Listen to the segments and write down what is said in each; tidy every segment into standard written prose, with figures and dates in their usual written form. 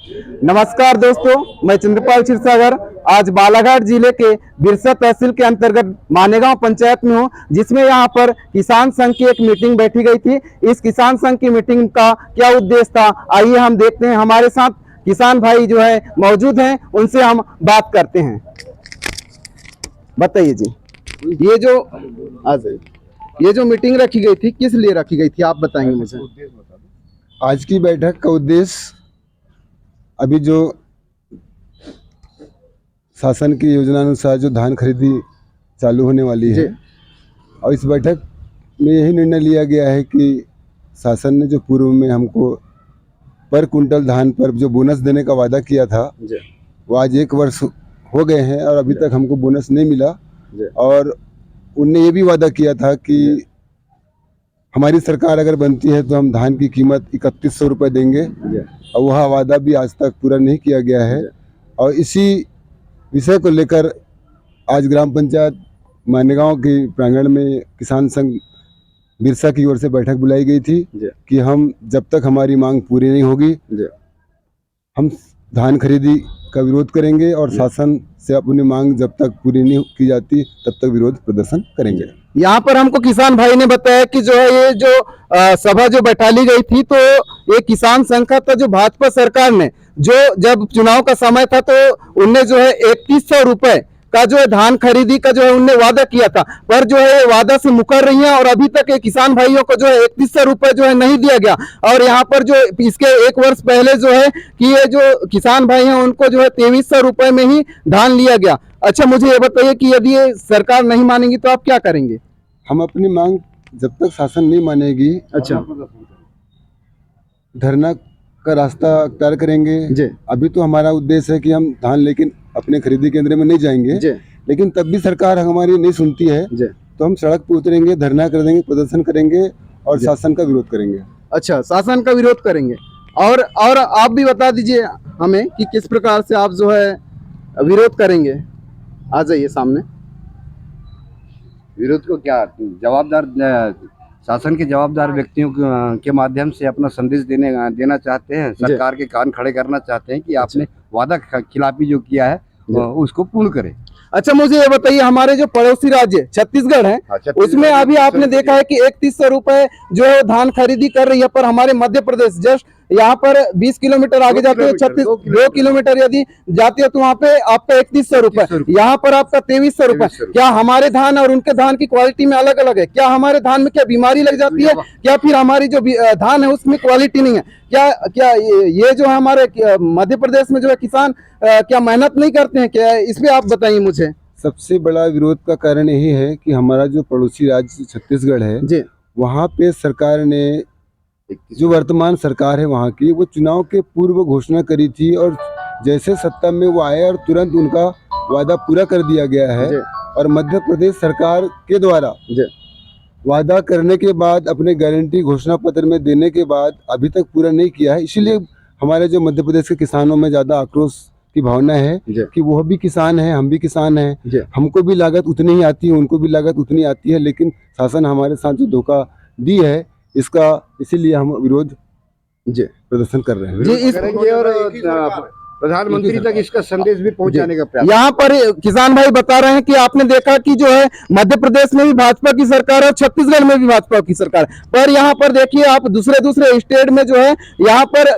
नमस्कार दोस्तों, मैं चंद्रपाल क्षीरसागर आज बालाघाट जिले के बिरसा तहसील के अंतर्गत मानेगांव पंचायत में हूं, जिसमें यहां पर किसान संघ की एक मीटिंग बैठी गई थी। इस किसान संघ की मीटिंग का क्या उद्देश्य था, आइए हम देखते हैं। हमारे साथ किसान भाई जो है मौजूद हैं, उनसे हम बात करते हैं। बताइए जी, ये जो मीटिंग रखी गई थी किस लिए रखी गई थी, आप बताएंगे मुझे। आज की बैठक का उद्देश्य अभी जो शासन की योजना अनुसार जो धान खरीदी चालू होने वाली है, और इस बैठक में यही निर्णय लिया गया है कि शासन ने जो पूर्व में हमको पर कुंटल धान पर जो बोनस देने का वादा किया था, वो आज 1 वर्ष हो गए हैं और अभी तक हमको बोनस नहीं मिला। और उनने ये भी वादा किया था कि हमारी सरकार अगर बनती है तो हम धान की कीमत 3100 रुपये देंगे, और वह वादा भी आज तक पूरा नहीं किया गया है। और इसी विषय को लेकर आज ग्राम पंचायत मानेगांव के प्रांगण में किसान संघ बिरसा की ओर से बैठक बुलाई गई थी कि हम जब तक हमारी मांग पूरी नहीं होगी, हम धान खरीदी का विरोध करेंगे और शासन से अपनी मांग जब तक पूरी नहीं की जाती तब तक विरोध प्रदर्शन करेंगे। यहाँ पर हमको किसान भाई ने बताया कि जो है ये जो सभा जो बैठाली गई थी, तो ये किसान संघ का था। जो भाजपा सरकार ने जो जब चुनाव का समय था तो उनने जो है 3100 रुपए का जो है धान खरीदी का जो है उनने वादा किया था, पर जो है वादा से मुकर रही है और अभी तक ये किसान भाइयों को जो है 3100 रुपए जो है नहीं दिया गया। और यहाँ पर जो इसके 1 वर्ष पहले जो है कि ये जो किसान भाई हैं उनको जो है 2300 रुपए में ही धान लिया गया। अच्छा, मुझे ये बताइए कि यदि ये सरकार नहीं मानेगी तो आप क्या करेंगे। हम अपनी मांग जब तक शासन नहीं मानेगी, अच्छा, धरना का रास्ता अख्तियार करेंगे। अभी तो हमारा उद्देश्य है कि हम धान लेकिन अपने खरीदी केंद्र में नहीं जाएंगे, लेकिन तब भी सरकार हमारी नहीं सुनती है तो हम सड़क पर उतरेंगे, धरना कर देंगे, प्रदर्शन करेंगे और शासन का विरोध करेंगे। अच्छा, शासन का विरोध करेंगे। और आप भी बता दीजिए हमें कि किस प्रकार से आप जो है विरोध करेंगे। आ जाइए सामने। विरोध को क्या जवाबदार शासन के जवाबदार व्यक्तियों के माध्यम से अपना संदेश देना चाहते हैं, सरकार के कान खड़े करना चाहते हैं कि आपने वादा खिलाफी जो किया है उसको पूर्ण करें। अच्छा, मुझे ये बताइए, हमारे जो पड़ोसी राज्य छत्तीसगढ़ है, उसमें अभी आपने देखा है कि 3100 रुपए जो है धान खरीदी कर रही है, पर हमारे मध्य प्रदेश जस्ट यहाँ पर 20 किलोमीटर आगे जाते हो 2 किलोमीटर यदि जाते हो तो वहाँ पे आपका 3100 रुपए, यहाँ पर आपका 2300 रुपए। क्या हमारे धान और उनके धान की क्वालिटी में अलग अलग है? क्या हमारे धान में क्या बीमारी लग जाती है? क्या फिर हमारी जो धान है उसमें क्वालिटी नहीं है? क्या ये जो है हमारे मध्य प्रदेश में जो है किसान क्या मेहनत नहीं करते हैं क्या? इस पे आप बताइए मुझे। सबसे बड़ा विरोध का कारण यही है कि हमारा जो पड़ोसी राज्य छत्तीसगढ़ है, वहाँ पे सरकार ने, जो वर्तमान सरकार है वहाँ की, वो चुनाव के पूर्व घोषणा करी थी और जैसे सत्ता में वो आए और तुरंत उनका वादा पूरा कर दिया गया है। और मध्य प्रदेश सरकार के द्वारा वादा करने के बाद, अपने गारंटी घोषणा पत्र में देने के बाद अभी तक पूरा नहीं किया है। इसीलिए हमारे जो मध्य प्रदेश के किसानों में ज़्यादा आक्रोश की भावना है कि वो भी किसान है, हम भी किसान हैं, हमको भी लागत उतनी ही आती है, उनको भी लागत उतनी आती है, लेकिन शासन हमारे साथ जो धोखा दी है इसका, इसीलिए हम विरोध प्रदर्शन कर रहे हैं। और प्रधानमंत्री तक इसका संदेश भी पहुंचाने का प्रयास। यहाँ पर किसान भाई बता रहे हैं कि आपने देखा कि जो है मध्य प्रदेश में भी भाजपा की सरकार है और छत्तीसगढ़ में भी भाजपा की सरकार है, पर यहाँ पर देखिए आप दूसरे स्टेट में जो है यहाँ पर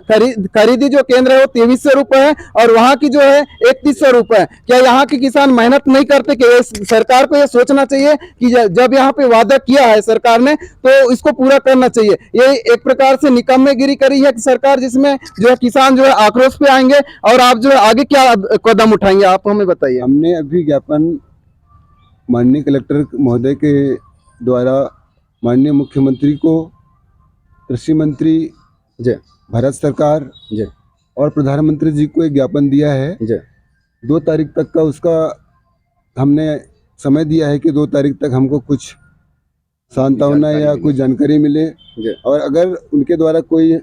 खरीदी जो केंद्र है वो 2300 रुपए है और वहाँ की जो है 3100 रुपए है। क्या यहाँ के किसान मेहनत नहीं करते? कि सरकार को ये सोचना चाहिए कि जब यहाँ पे वादा किया है सरकार ने तो इसको पूरा करना चाहिए। ये एक प्रकार से निकम्मेगिरी करी है सरकार, जिसमें जो है किसान जो है आक्रोश पे आएंगे। और आप जो है आगे क्या कदम उठाएंगे, आप हमें बताइए। हमने अभी ज्ञापन माननीय कलेक्टर महोदय के द्वारा माननीय मुख्यमंत्री को, कृषि मंत्री भारत सरकार और प्रधानमंत्री जी को एक ज्ञापन दिया है। 2 तारीख तक का उसका हमने समय दिया है कि 2 तारीख तक हमको कुछ सांत्वना या कुछ जानकारी मिले, और अगर उनके द्वारा कोई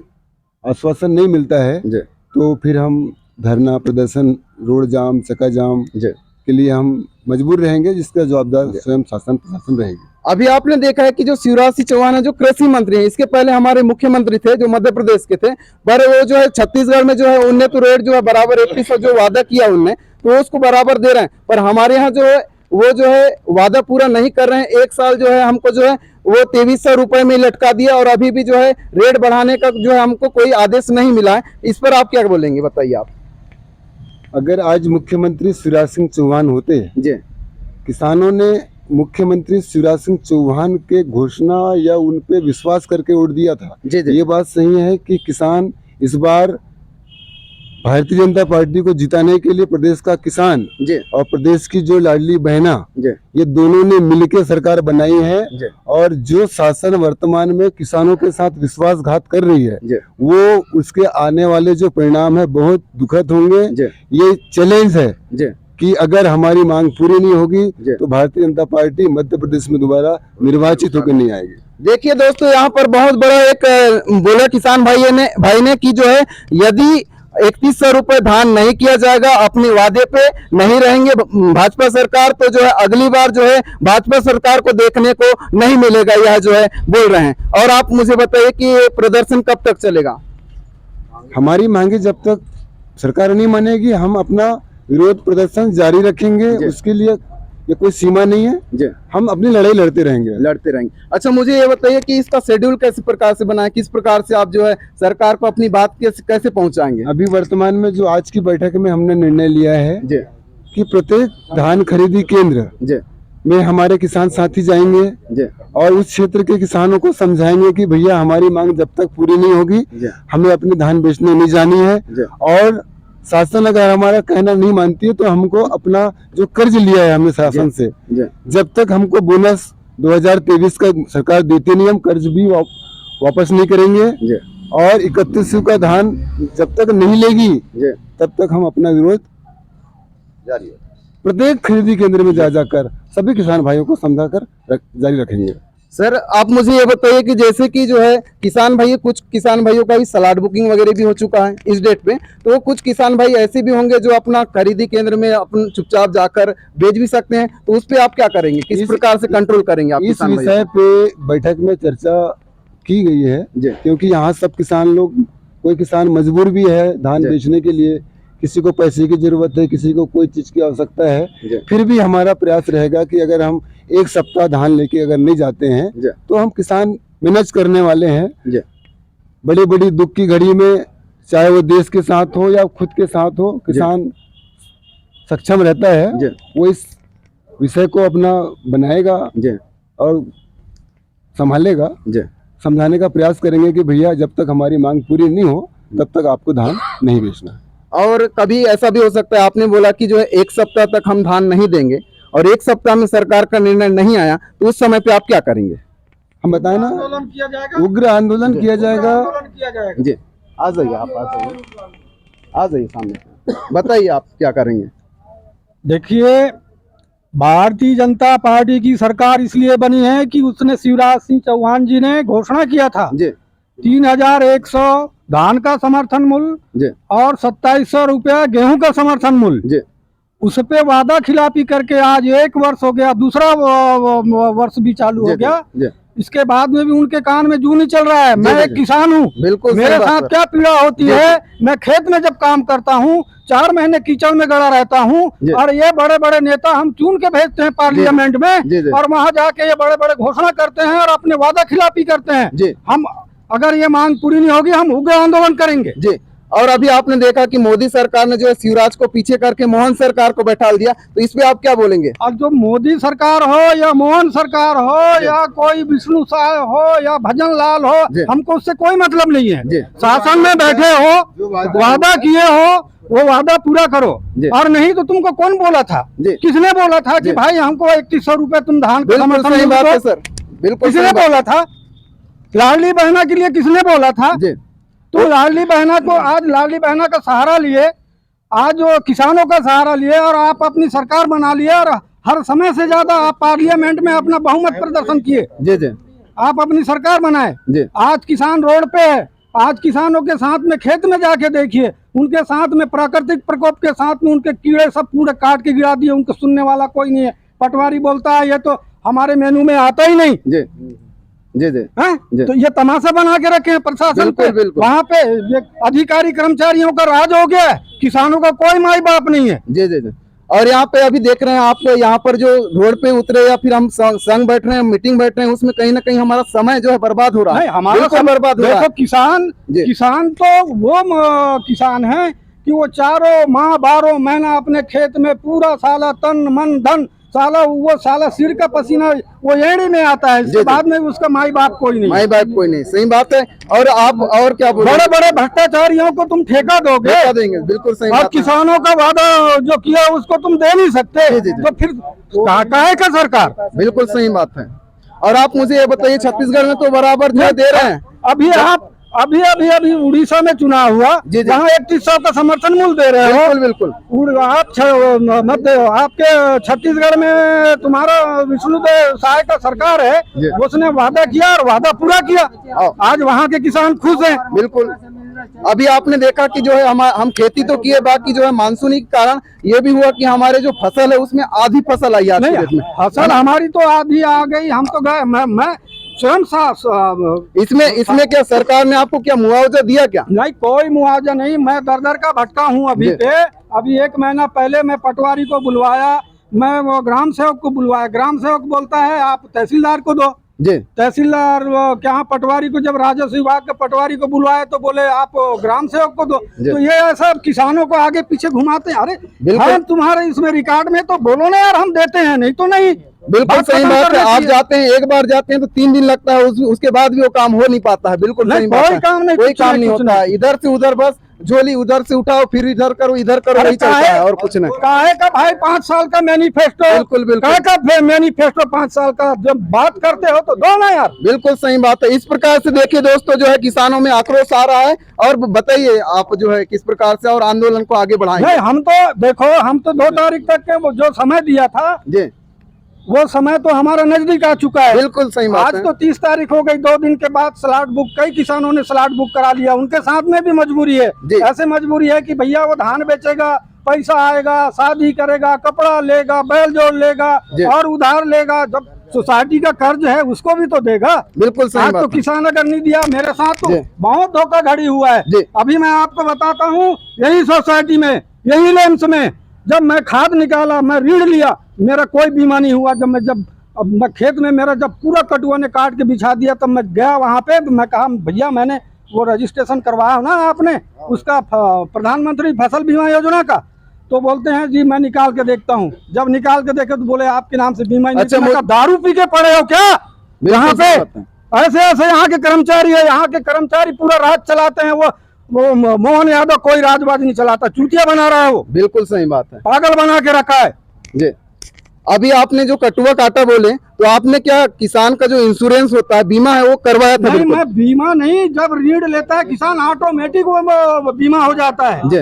आश्वासन नहीं मिलता है तो फिर हम धरना प्रदर्शन, रोड जाम, चक्का जाम के लिए हम मजबूर रहेंगे, जिसका जवाबदार स्वयं शासन प्रशासन रहेगी। अभी आपने देखा है कि जो शिवराज सिंह चौहान है जो कृषि मंत्री हैं, इसके पहले हमारे मुख्यमंत्री थे जो मध्य प्रदेश के थे, पर वो जो है छत्तीसगढ़ में जो है उनने तो रेट जो है बराबर 3100 जो वादा किया उनने तो उसको बराबर दे रहे हैं, पर हमारे यहाँ जो है वो जो है वादा पूरा नहीं कर रहे हैं। एक साल जो है हमको जो है वो 2300 रुपए में लटका दिया और अभी भी जो है रेट बढ़ाने का जो है हमको कोई आदेश नहीं मिला है। इस पर आप क्या बोलेंगे, बताइए आप। अगर आज मुख्यमंत्री शिवराज सिंह चौहान होते, जी किसानों ने मुख्यमंत्री शिवराज सिंह चौहान के घोषणा या उन पे विश्वास करके वोट दिया था। जी जी ये बात सही है कि किसान इस बार भारतीय जनता पार्टी को जिताने के लिए प्रदेश का किसान जी और प्रदेश की जो लाडली बहना, जी ये दोनों ने मिलकर सरकार बनाई है। जी और जो शासन वर्तमान में किसानों के साथ विश्वासघात कर रही है, जी वो उसके आने वाले जो परिणाम है बहुत दुखद होंगे। जी ये चैलेंज है जी कि अगर हमारी मांग पूरी नहीं होगी जी। तो भारतीय जनता पार्टी मध्य प्रदेश में दोबारा निर्वाचित होकर नहीं आएगी। देखिए दोस्तों, यहाँ पर बहुत बड़ा एक बोला किसान भाई ने कि जो है यदि 3100 रुपए धान नहीं किया जाएगा, अपने वादे पे नहीं रहेंगे भाजपा सरकार, तो जो है अगली बार जो है भाजपा सरकार को देखने को नहीं मिलेगा, यह जो है बोल रहे हैं। और आप मुझे बताइए कि ये प्रदर्शन कब तक चलेगा। हमारी मांगे जब तक सरकार नहीं मानेगी हम अपना विरोध प्रदर्शन जारी रखेंगे। उसके लिए ये कोई सीमा नहीं है, जी हम अपनी लड़ाई लड़ते रहेंगे। अच्छा, मुझे ये बताइए कि इसका शेड्यूल कैसे प्रकार से बना है, किस प्रकार से आप जो है सरकार को अपनी बात कैसे पहुंचाएंगे। अभी वर्तमान में जो आज की बैठक में हमने निर्णय लिया है जी कि प्रत्येक धान खरीदी केंद्र जी में हमारे किसान साथी जाएंगे जी और उस क्षेत्र के किसानों को समझाएंगे कि भैया हमारी मांग जब तक पूरी नहीं होगी जी हमें अपनी धान बेचने नहीं जानी है। जी और शासन अगर हमारा कहना नहीं मानती है तो हमको अपना जो कर्ज लिया है हमने शासन से, जी जब तक हमको बोनस 2023 का सरकार देती नहीं, हम कर्ज भी वापस नहीं करेंगे। जी और 3100 का धान जब तक नहीं लेगी जी तब तक हम अपना विरोध जारी है। प्रत्येक खरीदी केंद्र में जा जाकर सभी किसान भाइयों को समझाकर जारी रखेंगे। सर, आप मुझे ये बताइए कि जैसे कि जो है किसान भाई, कुछ किसान भाइयों का भी सलाड बुकिंग वगैरह भी हो चुका है इस डेट पे, तो कुछ किसान भाई ऐसे भी होंगे जो अपना खरीदी केंद्र में अपन चुपचाप जाकर बेच भी सकते हैं, तो उस पे आप क्या करेंगे, किस प्रकार से कंट्रोल करेंगे आप इस किसान भाइयों विषय पे बैठक में चर्चा की गई है जी क्योंकि यहाँ सब किसान लोग, कोई किसान मजबूर भी है धान जी। बेचने के लिए, किसी को पैसे की जरूरत है, किसी को कोई चीज की आवश्यकता है, जी फिर भी हमारा प्रयास रहेगा कि अगर हम एक सप्ताह धान लेके अगर नहीं जाते हैं जी तो हम किसान मैनेज करने वाले हैं। जी बड़ी बड़ी दुख की घड़ी में चाहे वो देश के साथ हो या खुद के साथ हो, किसान सक्षम रहता है, जी वो इस विषय को अपना बनाएगा जी और संभालेगा। जी समझाने का प्रयास करेंगे कि भैया जब तक हमारी मांग पूरी नहीं हो तब तक आपको धान नहीं बेचना। और कभी ऐसा भी हो सकता है, आपने बोला कि जो है एक सप्ताह तक हम धान नहीं देंगे और एक सप्ताह में सरकार का निर्णय नहीं आया, तो उस समय पे आप क्या करेंगे। हम बताए ना, आंदोलन किया जाएगा, उग्र आंदोलन किया जाएगा। आंदोलन किया जाएगा। जी आ जाइए, आप आ जाइए सामने, बताइए आप क्या करेंगे। देखिए, भारतीय जनता पार्टी की सरकार इसलिए बनी है कि उसने शिवराज सिंह चौहान जी ने घोषणा किया था जी 3100 धान का समर्थन मूल्य जी और 2700 रुपया गेहूं का समर्थन मूल्य, जी उस पे वादा खिलाफी करके आज 1 वर्ष हो गया, दूसरा वर्ष भी चालू हो गया। जी इसके बाद में भी उनके कान में जूं नहीं चल रहा है। मैं जी, एक जी। किसान हूँ, बिल्कुल मेरे सही बात साथ है। क्या पीड़ा होती जी, है। मैं खेत में जब काम करता हूँ 4 महीने कीचड़ में गड़ा रहता हूँ जी। और ये बड़े बड़े नेता हम चुन के भेजते हैं पार्लियामेंट में जी, जी। और वहाँ जाके ये बड़े बड़े घोषणा करते हैं और अपने वादा खिलाफी करते हैं। जी हम अगर ये मांग पूरी नहीं होगी हम उग्र आंदोलन करेंगे। जी। और अभी आपने देखा कि मोदी सरकार ने जो है शिवराज को पीछे करके मोहन सरकार को बैठा दिया, तो इस पे आप क्या बोलेंगे। और जो मोदी सरकार हो या मोहन सरकार हो या कोई विष्णु साय हो या भजन लाल हो, जी। हमको उससे कोई मतलब नहीं है। जी। शासन में बैठे हो, वादा किए हो, वो वादा पूरा करो। जी। और नहीं तो तुमको कौन बोला था, जी। किसने बोला था कि जी। भाई हमको 3100 रुपए तुम धान का बिल्कुल समर्थन सही मूल्य बात है दो? सर, बिल्कुल किसने सही बात। बोला था। लाडली बहना के लिए किसने बोला था। जी तो लाडली बहना को आज लाडली बहना का सहारा लिए, आज जो किसानों का सहारा लिए और आप अपनी सरकार बना लिए और हर समय से ज्यादा आप पार्लियामेंट में अपना बहुमत प्रदर्शन किए, जी जी आप अपनी सरकार बनाए। जी आज किसान रोड पे है, आज किसानों के साथ में खेत में जाके देखिए, उनके साथ में प्राकृतिक प्रकोप के साथ में उनके कीड़े सब पूरे काट के गिरा दिए, उनको सुनने वाला कोई नहीं है। पटवारी बोलता है ये तो हमारे मेनू में आता ही नहीं जी जी जी है। जी। तो ये तमाशा बना के रखे हैं प्रशासन बिल्कुल, पे। बिल्कुल। वहाँ पे ये अधिकारी कर्मचारियों का राज हो गया है, किसानों का कोई माई बाप नहीं है। जी जी जी। और यहाँ पे अभी देख रहे हैं आप, यहाँ पर जो रोड पे उतरे या फिर हम संग बैठ रहे हैं, मीटिंग बैठ रहे हैं, उसमें कहीं ना कहीं हमारा समय जो है बर्बाद हो रहा नहीं, है, हमारा बिल्कुल समय बर्बाद हो रहा देखो है। जी। किसान तो वो किसान है कि वो चारों माह 12 महीना अपने खेत में पूरा साला तन मन धन साला वो साला सिर का पसीना वो एड़ी में आता है। जी, इसके जी। बाद में उसका माई बाप कोई नहीं है। माई बाप कोई नहीं, सही बात है। और आप और क्या बोल बड़े बड़े भ्रष्टाचारियों को तुम ठेका दोगे देखा देंगे, बिल्कुल सही और बात है। किसानों का वादा जो किया उसको तुम दे नहीं सकते, जी, जी, जी। तो फिर काहे का सरकार। बिल्कुल सही बात है। और आप मुझे ये बताइए, छत्तीसगढ़ में तो बराबर जो है दे रहे हैं। अभी आप अभी उड़ीसा में चुनाव हुआ, जी, जी। जहाँ 3100 का समर्थन मूल्य दे रहे हो। बिल्कुल बिल्कुल। आप मत दे, आपके छत्तीसगढ़ में तुम्हारा विष्णुदेव साय का सरकार है, जी। उसने वादा किया और वादा पूरा किया। आज वहाँ के किसान खुश हैं। बिल्कुल। अभी आपने देखा कि जो है हम खेती तो किए, बाकी जो है मानसूनी के कारण ये भी हुआ कि हमारे जो फसल है उसमें आधी फसल आई आज के डेट नहीं, में। फसल हमारी तो आधी आ गई। हम तो गए, मैं स्वयं इसमें क्या सरकार ने आपको क्या मुआवजा दिया क्या? नहीं, कोई मुआवजा नहीं। मैं दर का भटका हूँ अभी जी। पे। अभी 1 महीना पहले मैं पटवारी को बुलवाया, मैं वो ग्राम सेवक को बुलवाया। ग्राम सेवक बोलता है आप तहसीलदार को दो। जी तहसीलदार क्या पटवारी को, जब राजस्व विभाग के पटवारी को बुलवाया तो बोले आप ग्राम सेवक को दो। जी। तो ये ऐसा किसानों को आगे पीछे घुमाते हैं। अरे बिल्कुल। हम तुम्हारे इसमें रिकॉर्ड में तो बोलो ना यार, हम देते हैं, नहीं तो नहीं। बिल्कुल बात सही खत्म बात कर है। आप देती है। जाते हैं, एक बार जाते हैं तो 3 दिन लगता है, उसके बाद भी वो काम हो नहीं पाता है। बिल्कुल नहीं, सही बात कोई है। काम नहीं, कोई कुछ काम नहीं, नहीं कुछ होता है। इधर से उधर बस झोली उधर से उठाओ, फिर इधर करो इधर करो, अरे वही चलता है और कुछ नहीं। काहे का भाई 5 साल का मैनिफेस्टो, बिल्कुल, बिल्कुल। काहे का मैनिफेस्टो 5 साल का, जब बात करते हो तो दो ना यार। बिल्कुल सही बात है। इस प्रकार से देखिए दोस्तों, जो है किसानों में आक्रोश आ रहा है। और बताइए आप जो है किस प्रकार से और आंदोलन को आगे बढ़ाएंगे? नहीं, हम तो देखो, हम तो 2 तारीख तक के वो जो समय दिया था, जी वो समय तो हमारा नजदीक आ चुका है। बिल्कुल सही बात आज है। तो 30 तारीख हो गई। 2 दिन के बाद स्लॉट बुक, कई किसानों ने स्लॉट बुक करा लिया। उनके साथ में भी मजबूरी है। जी। ऐसे मजबूरी है कि भैया वो धान बेचेगा, पैसा आएगा, शादी करेगा, कपड़ा लेगा, बैल जोड़ लेगा जी। और उधार लेगा। जब सोसाइटी का कर्ज है उसको भी तो देगा। बिल्कुल सही आज तो बात है। किसान अगर नहीं दिया, मेरे साथ तो जी। बहुत धोखाधड़ी हुआ है। जी। अभी मैं आपको बताता हूँ, यही सोसाइटी में, यही लेम्स में, जब मैं खाद निकाला, मैं ऋण लिया, मेरा कोई बीमा नहीं हुआ। अब मैं खेत में, मेरा जब पूरा कटुआ ने काट के बिछा दिया, तब मैं गया वहाँ पे। मैं कहा भैया मैंने वो रजिस्ट्रेशन करवाया ना आपने उसका प्रधानमंत्री फसल बीमा योजना का, तो बोलते हैं जी मैं निकाल के देखता हूँ। जब निकाल के देखे तो बोले आपके नाम से बीमा ही नहीं। अच्छा, मैं कहा, दारू पी के पड़े हो क्या यहाँ पे? सही बात है। ऐसे ऐसे यहाँ के कर्मचारी है, यहाँ के कर्मचारी पूरा राज चलाते हैं। वो मोहन यादव कोई राजबाज नहीं चलाता, चूतिया बना रहा है, वो बिल्कुल सही बात है। पागल बना के रखा है। जी अभी आपने जो कटुआ काटा बोले, तो आपने क्या किसान का जो इंश्योरेंस होता है, बीमा है, वो करवाया था? नहीं, बिल्कुल। मैं बीमा नहीं, जब ऋण लेता है किसान ऑटोमेटिक वो बीमा हो जाता है। जी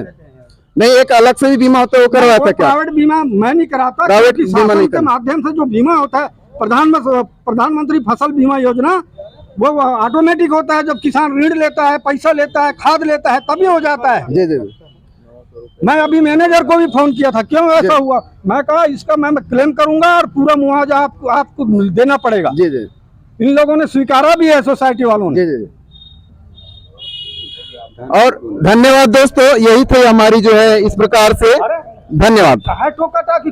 नहीं, एक अलग से भी बीमा होता है, वो करवाया था क्या? प्राइवेट बीमा मैं नहीं कराता। प्राइवेट क्योंकि बीमा नहीं शासन के करना। माध्यम से जो बीमा होता है, प्रधानमंत्री फसल बीमा योजना, वो ऑटोमेटिक होता है। जब किसान ऋण लेता है, पैसा लेता है, खाद लेता है, तभी हो जाता है। जी जी मैं अभी मैनेजर को भी फोन किया था, क्यों ऐसा हुआ? मैं कहा इसका मैं क्लेम करूंगा और पूरा मुआवजा आपको देना पड़ेगा। जी जी इन लोगों ने स्वीकारा भी है, सोसाइटी वालों ने। जी जी। और धन्यवाद दोस्तों, यही थे हमारी जो है इस प्रकार से। धन्यवाद। ठोका था कि